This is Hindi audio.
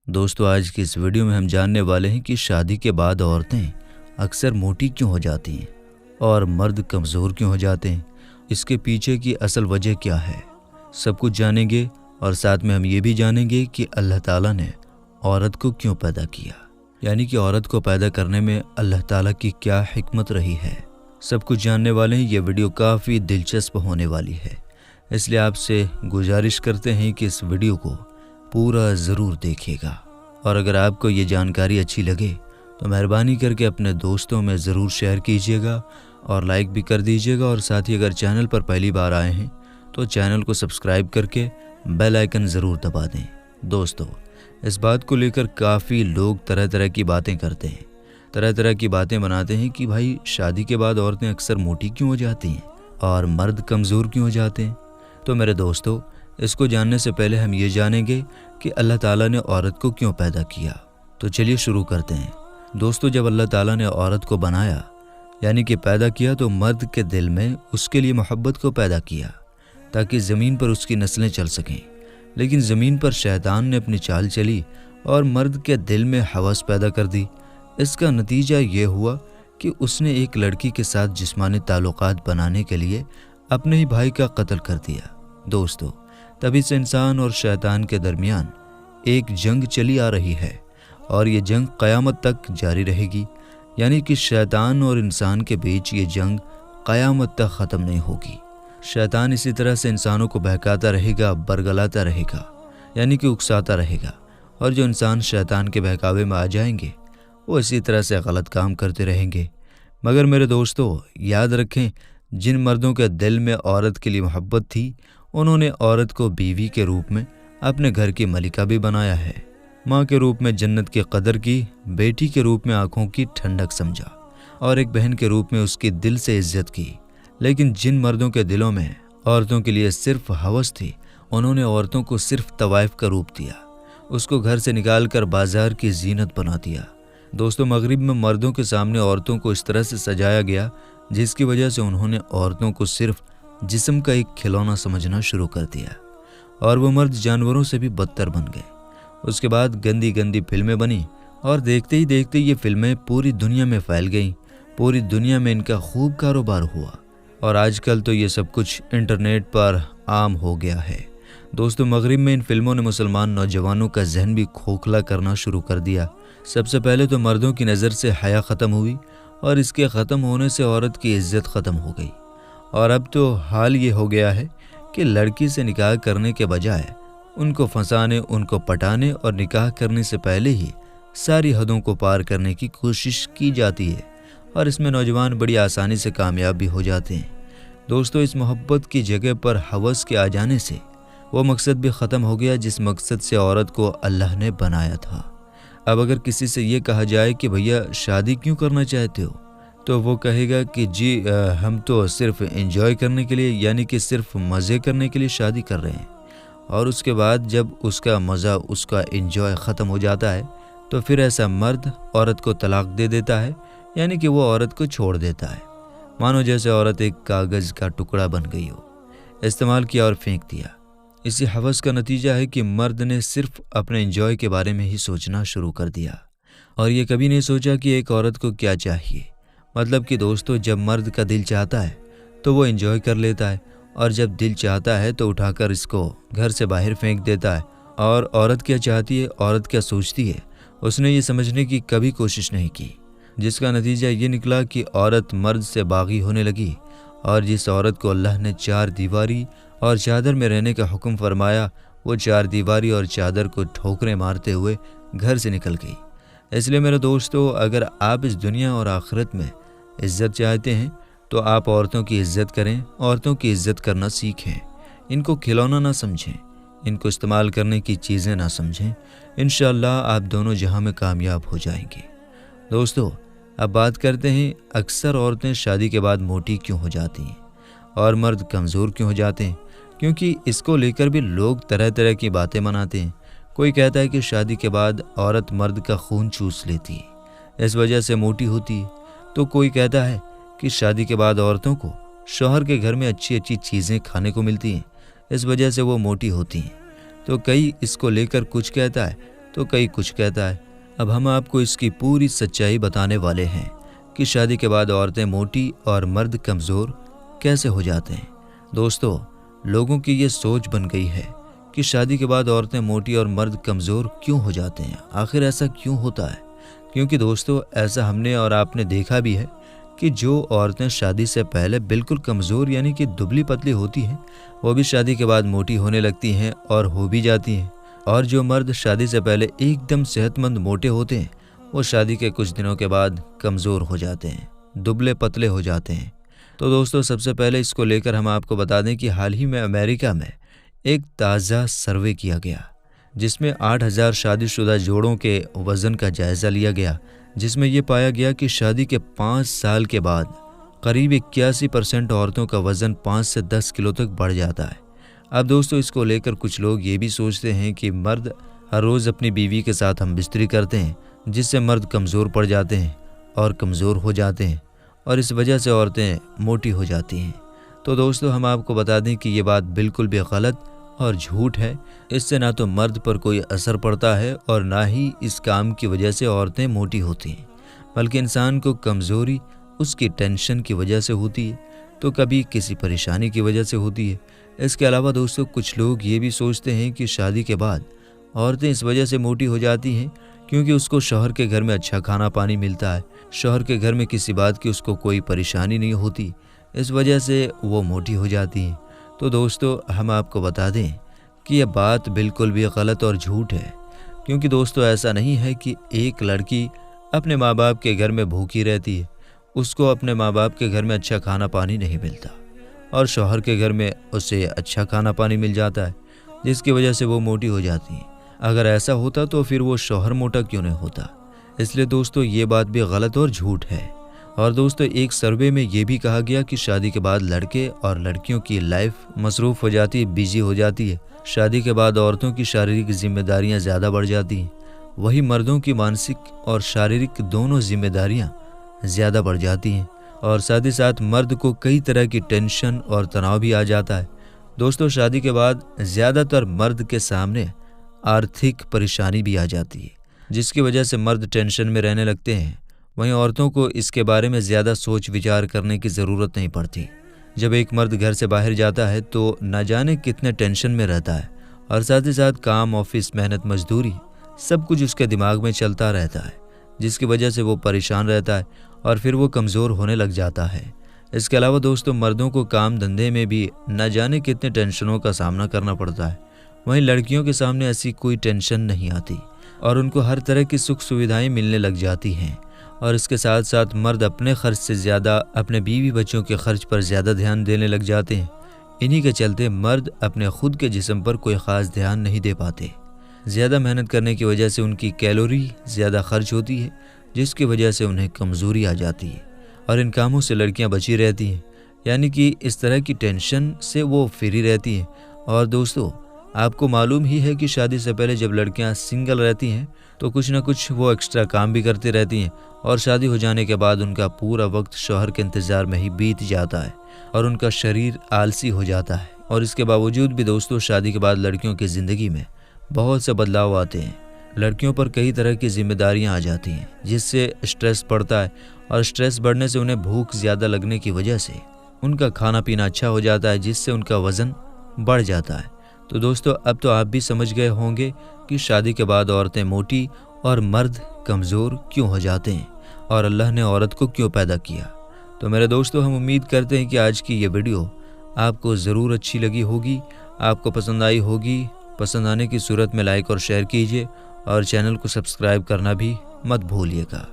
दोस्तों, आज की इस वीडियो में हम जानने वाले हैं कि शादी के बाद औरतें अक्सर मोटी क्यों हो जाती हैं और मर्द कमज़ोर क्यों हो जाते हैं। इसके पीछे की असल वजह क्या है, सब कुछ जानेंगे। और साथ में हम ये भी जानेंगे कि अल्लाह ताला ने औरत को क्यों पैदा किया, यानी कि औरत को पैदा करने में अल्लाह ताला की क्या हिकमत रही है। सब कुछ जानने वाले हैं। ये वीडियो काफ़ी दिलचस्प होने वाली है, इसलिए आपसे गुजारिश करते हैं कि इस वीडियो को पूरा ज़रूर देखिएगा। और अगर आपको ये जानकारी अच्छी लगे तो मेहरबानी करके अपने दोस्तों में ज़रूर शेयर कीजिएगा और लाइक भी कर दीजिएगा। और साथ ही अगर चैनल पर पहली बार आए हैं तो चैनल को सब्सक्राइब करके बेल आइकन ज़रूर दबा दें। दोस्तों, इस बात को लेकर काफ़ी लोग तरह तरह की बातें करते हैं, तरह तरह की बातें बनाते हैं कि भाई शादी के बाद औरतें अक्सर मोटी क्यों हो जाती हैं और मर्द कमज़ोर क्यों हो जाते हैं। तो मेरे दोस्तों, इसको जानने से पहले हम ये जानेंगे कि अल्लाह ताला ने औरत को क्यों पैदा किया। तो चलिए शुरू करते हैं। दोस्तों, जब अल्लाह ताला ने औरत को बनाया यानी कि पैदा किया तो मर्द के दिल में उसके लिए मोहब्बत को पैदा किया ताकि ज़मीन पर उसकी नस्लें चल सकें। लेकिन ज़मीन पर शैतान ने अपनी चाल चली और मर्द के दिल में हवस पैदा कर दी। इसका नतीजा ये हुआ कि उसने एक लड़की के साथ जिस्मानी ताल्लुकात बनाने के लिए अपने ही भाई का कत्ल कर दिया। दोस्तों, तभी से इंसान और शैतान के दरमियान एक जंग चली आ रही है और ये जंग क़यामत तक जारी रहेगी। यानी कि शैतान और इंसान के बीच ये जंग क़यामत तक ख़त्म नहीं होगी। शैतान इसी तरह से इंसानों को बहकाता रहेगा, बरगलाता रहेगा, यानी कि उकसाता रहेगा। और जो इंसान शैतान के बहकावे में आ जाएंगे वो इसी तरह से गलत काम करते रहेंगे। मगर मेरे दोस्तों, याद रखें, जिन मर्दों के दिल में औरत के लिए मोहब्बत थी उन्होंने औरत को बीवी के रूप में अपने घर की मलिका भी बनाया है। माँ के रूप में जन्नत की कदर की, बेटी के रूप में आंखों की ठंडक समझा और एक बहन के रूप में उसकी दिल से इज्जत की। लेकिन जिन मर्दों के दिलों में औरतों के लिए सिर्फ हवस थी उन्होंने औरतों को सिर्फ तवाइफ का रूप दिया, उसको घर से निकाल कर बाजार की जीनत बना दिया। दोस्तों, मगरिब में मर्दों के सामने औरतों को इस तरह से सजाया गया जिसकी वजह से उन्होंने औरतों को सिर्फ जिस्म का एक खिलौना समझना शुरू कर दिया और वो मर्द जानवरों से भी बदतर बन गए। उसके बाद गंदी गंदी फिल्में बनी और देखते ही देखते ये फिल्में पूरी दुनिया में फैल गईं। पूरी दुनिया में इनका खूब कारोबार हुआ और आजकल तो ये सब कुछ इंटरनेट पर आम हो गया है। दोस्तों, मगरिब में इन फिल्मों ने मुसलमान नौजवानों का जहन भी खोखला करना शुरू कर दिया। सबसे पहले तो मर्दों की नज़र से हया ख़त्म हुई और इसके ख़त्म होने से औरत की इज्जत ख़त्म हो गई। और अब तो हाल ये हो गया है कि लड़की से निकाह करने के बजाय उनको फंसाने, उनको पटाने और निकाह करने से पहले ही सारी हदों को पार करने की कोशिश की जाती है और इसमें नौजवान बड़ी आसानी से कामयाब भी हो जाते हैं। दोस्तों, इस मोहब्बत की जगह पर हवस के आ जाने से वो मकसद भी ख़त्म हो गया जिस मकसद से औरत को अल्लाह ने बनाया था। अब अगर किसी से ये कहा जाए कि भैया शादी क्यों करना चाहते हो, तो वो कहेगा कि जी हम तो सिर्फ एंजॉय करने के लिए, यानी कि सिर्फ मज़े करने के लिए शादी कर रहे हैं। और उसके बाद जब उसका मज़ा, उसका एंजॉय ख़त्म हो जाता है तो फिर ऐसा मर्द औरत को तलाक दे देता है, यानी कि वो औरत को छोड़ देता है। मानो जैसे औरत एक कागज़ का टुकड़ा बन गई हो, इस्तेमाल किया और फेंक दिया। इसी हवस का नतीजा है कि मर्द ने सिर्फ अपने एंजॉय के बारे में ही सोचना शुरू कर दिया और ये कभी नहीं सोचा कि एक औरत को क्या चाहिए। मतलब कि दोस्तों, जब मर्द का दिल चाहता है तो वो एंजॉय कर लेता है और जब दिल चाहता है तो उठाकर इसको घर से बाहर फेंक देता है। और औरत क्या चाहती है, औरत क्या सोचती है, उसने ये समझने की कभी कोशिश नहीं की, जिसका नतीजा ये निकला कि औरत मर्द से बागी होने लगी। और जिस औरत को अल्लाह ने 4 दीवारी और चादर में रहने का हुक्म फरमाया, वो 4 दीवारी और चादर को ठोकरें मारते हुए घर से निकल गई। इसलिए मेरे दोस्तों, अगर आप इस दुनिया और आखिरत में इज़्ज़त चाहते हैं तो आप औरतों की इज़्ज़त करें, औरतों की इज़्ज़त करना सीखें। इनको खिलौना ना समझें, इनको इस्तेमाल करने की चीज़ें ना समझें। इंशाअल्लाह आप दोनों जहां में कामयाब हो जाएंगे। दोस्तों, अब बात करते हैं अक्सर औरतें शादी के बाद मोटी क्यों हो जाती हैं और मर्द कमज़ोर क्यों हो जाते हैं, क्योंकि इसको लेकर भी लोग तरह तरह की बातें बनाते हैं। कोई कहता है कि शादी के बाद औरत मर्द का खून चूस लेती है, इस वजह से मोटी होती है। तो कोई कहता है कि शादी के बाद औरतों को शौहर के घर में अच्छी अच्छी चीज़ें खाने को मिलती हैं, इस वजह से वो मोटी होती हैं। तो कई इसको लेकर कुछ कहता है तो कई कुछ कहता है। अब हम आपको इसकी पूरी सच्चाई बताने वाले हैं कि शादी के बाद औरतें मोटी और मर्द कमज़ोर कैसे हो जाते हैं। दोस्तों, लोगों की ये सोच बन गई है कि शादी के बाद औरतें मोटी और मर्द कमज़ोर क्यों हो जाते हैं। आखिर ऐसा क्यों होता है? क्योंकि दोस्तों, ऐसा हमने और आपने देखा भी है कि जो औरतें शादी से पहले बिल्कुल कमज़ोर यानी कि दुबली पतली होती हैं, वो भी शादी के बाद मोटी होने लगती हैं और हो भी जाती हैं। और जो मर्द शादी से पहले एकदम सेहतमंद मोटे होते हैं, वो शादी के कुछ दिनों के बाद कमज़ोर हो जाते हैं, दुबले पतले हो जाते हैं। तो दोस्तों, सबसे पहले इसको लेकर हम आपको बता दें कि हाल ही में अमेरिका में एक ताज़ा सर्वे किया गया, जिसमें 8,000 शादीशुदा जोड़ों के वज़न का जायज़ा लिया गया, जिसमें ये पाया गया कि शादी के 5 साल के बाद करीब 81% औरतों का वज़न 5 से 10 किलो तक बढ़ जाता है। अब दोस्तों, इसको लेकर कुछ लोग ये भी सोचते हैं कि मर्द हर रोज़ अपनी बीवी के साथ हम बिस्तरी करते हैं, जिससे मर्द कमज़ोर पड़ जाते हैं और कमज़ोर हो जाते हैं और इस वजह से औरतें मोटी हो जाती हैं। तो दोस्तों, हम आपको बता दें कि ये बात बिल्कुल भी गलत और झूठ है। इससे ना तो मर्द पर कोई असर पड़ता है और ना ही इस काम की वजह से औरतें मोटी होती हैं, बल्कि इंसान को कमज़ोरी उसकी टेंशन की वजह से होती है, तो कभी किसी परेशानी की वजह से होती है। इसके अलावा दोस्तों, कुछ लोग ये भी सोचते हैं कि शादी के बाद औरतें इस वजह से मोटी हो जाती हैं क्योंकि उसको शौहर के घर में अच्छा खाना पानी मिलता है, शौहर के घर में किसी बात की उसको कोई परेशानी नहीं होती, इस वजह से वो मोटी हो जाती हैं। तो दोस्तों, हम आपको बता दें कि यह बात बिल्कुल भी गलत और झूठ है, क्योंकि दोस्तों, ऐसा नहीं है कि एक लड़की अपने माँ बाप के घर में भूखी रहती है, उसको अपने माँ बाप के घर में अच्छा खाना पानी नहीं मिलता और शौहर के घर में उसे अच्छा खाना पानी मिल जाता है, जिसकी वजह से वो मोटी हो जाती है। अगर ऐसा होता तो फिर वो शौहर मोटा क्यों नहीं होता। इसलिए दोस्तों, ये बात भी गलत और झूठ है। और दोस्तों, एक सर्वे में ये भी कहा गया कि शादी के बाद लड़के और लड़कियों की लाइफ मसरूफ़ हो जाती है, बिजी हो जाती है। शादी के बाद औरतों की शारीरिक जिम्मेदारियां ज़्यादा बढ़ जाती हैं, वही मर्दों की मानसिक और शारीरिक दोनों जिम्मेदारियां ज़्यादा बढ़ जाती हैं और साथ ही साथ मर्द को कई तरह की टेंशन और तनाव भी आ जाता है। दोस्तों, शादी के बाद ज़्यादातर मर्द के सामने आर्थिक परेशानी भी आ जाती है, जिसकी वजह से मर्द टेंशन में रहने लगते हैं। वहीं औरतों को इसके बारे में ज़्यादा सोच विचार करने की ज़रूरत नहीं पड़ती। जब एक मर्द घर से बाहर जाता है तो न जाने कितने टेंशन में रहता है और साथ ही साथ काम, ऑफिस, मेहनत, मजदूरी सब कुछ उसके दिमाग में चलता रहता है, जिसकी वजह से वो परेशान रहता है और फिर वो कमज़ोर होने लग जाता है। इसके अलावा दोस्तों, मर्दों को काम धंधे में भी न जाने कितने टेंशनों का सामना करना पड़ता है। वहीं लड़कियों के सामने ऐसी कोई टेंशन नहीं आती और उनको हर तरह की सुख सुविधाएं मिलने लग जाती हैं। और इसके साथ साथ मर्द अपने खर्च से ज़्यादा अपने बीवी बच्चों के खर्च पर ज़्यादा ध्यान देने लग जाते हैं। इन्हीं के चलते मर्द अपने खुद के जिस्म पर कोई ख़ास ध्यान नहीं दे पाते। ज़्यादा मेहनत करने की वजह से उनकी कैलोरी ज़्यादा खर्च होती है, जिसकी वजह से उन्हें कमज़ोरी आ जाती है और इन कामों से लड़कियां बची रहती हैं, यानी कि इस तरह की टेंशन से वो फ्री रहती हैं। और दोस्तों, आपको मालूम ही है कि शादी से पहले जब लड़कियां सिंगल रहती हैं तो कुछ ना कुछ वो एक्स्ट्रा काम भी करती रहती हैं और शादी हो जाने के बाद उनका पूरा वक्त शौहर के इंतज़ार में ही बीत जाता है और उनका शरीर आलसी हो जाता है। और इसके बावजूद भी दोस्तों, शादी के बाद लड़कियों की ज़िंदगी में बहुत से बदलाव आते हैं। लड़कियों पर कई तरह की जिम्मेदारियां आ जाती हैं, जिससे स्ट्रेस बढ़ता है और स्ट्रेस बढ़ने से उन्हें भूख ज़्यादा लगने की वजह से उनका खाना पीना अच्छा हो जाता है, जिससे उनका वज़न बढ़ जाता है। तो दोस्तों, अब तो आप भी समझ गए होंगे कि शादी के बाद औरतें मोटी और मर्द कमज़ोर क्यों हो जाते हैं और अल्लाह ने औरत को क्यों पैदा किया। तो मेरे दोस्तों, हम उम्मीद करते हैं कि आज की ये वीडियो आपको ज़रूर अच्छी लगी होगी, आपको पसंद आई होगी। पसंद आने की सूरत में लाइक और शेयर कीजिए और चैनल को सब्सक्राइब करना भी मत भूलिएगा।